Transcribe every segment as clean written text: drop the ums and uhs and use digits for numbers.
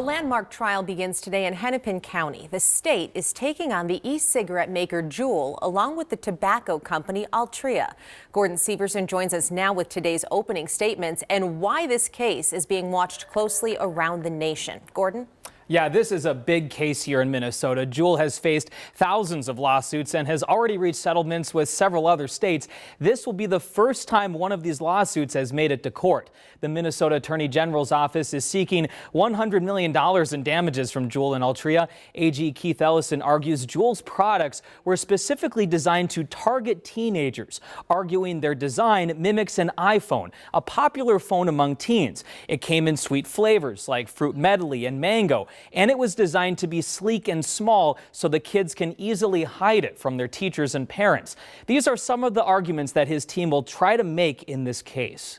A landmark trial begins today in Hennepin County. The state is taking on the e-cigarette maker Juul along with the tobacco company Altria. Gordon Severson joins us now with today's opening statements and why this case is being watched closely around the nation. Gordon? Yeah, this is a big case here in Minnesota. Juul has faced thousands of lawsuits and has already reached settlements with several other states. This will be the first time one of these lawsuits has made it to court. The Minnesota Attorney General's office is seeking $100 million in damages from Juul and Altria. AG Keith Ellison argues Juul's products were specifically designed to target teenagers, arguing their design mimics an iPhone, a popular phone among teens. It came in sweet flavors like fruit medley and mango, and it was designed to be sleek and small so the kids can easily hide it from their teachers and parents. These are some of the arguments that his team will try to make in this case.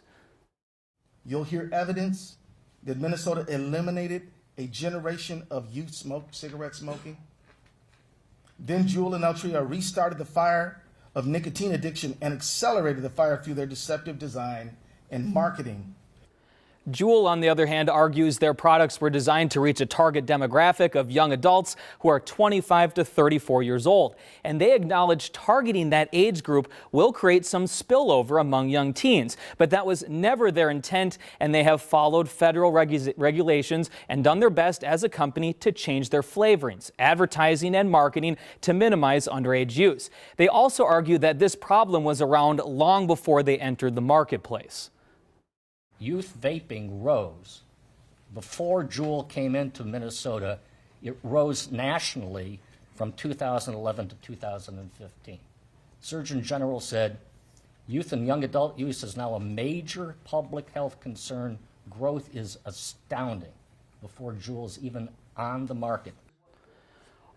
You'll hear evidence that Minnesota eliminated a generation of youth cigarette smoking. Then Juul and Altria restarted the fire of nicotine addiction and accelerated the fire through their deceptive design and marketing. Juul, on the other hand, argues their products were designed to reach a target demographic of young adults who are 25 to 34 years old. And they acknowledge targeting that age group will create some spillover among young teens. But that was never their intent, and they have followed federal regulations and done their best as a company to change their flavorings, advertising, and marketing to minimize underage use. They also argue that this problem was around long before they entered the marketplace. Youth vaping rose. Before Juul came into Minnesota, it rose nationally from 2011 to 2015. Surgeon General said, youth and young adult use is now a major public health concern. Growth is astounding before Juul's even on the market.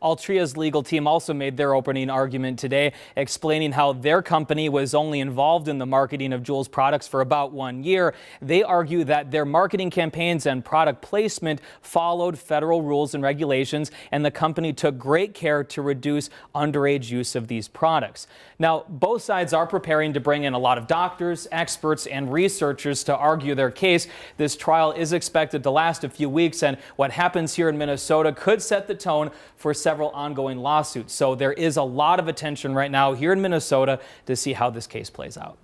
Altria's legal team also made their opening argument today, explaining how their company was only involved in the marketing of Juul's products for about 1 year. They argue that their marketing campaigns and product placement followed federal rules and regulations, and the company took great care to reduce underage use of these products. Now, both sides are preparing to bring in a lot of doctors, experts, and researchers to argue their case. This trial is expected to last a few weeks, and what happens here in Minnesota could set the tone for several ongoing lawsuits. So there is a lot of attention right now here in Minnesota to see how this case plays out.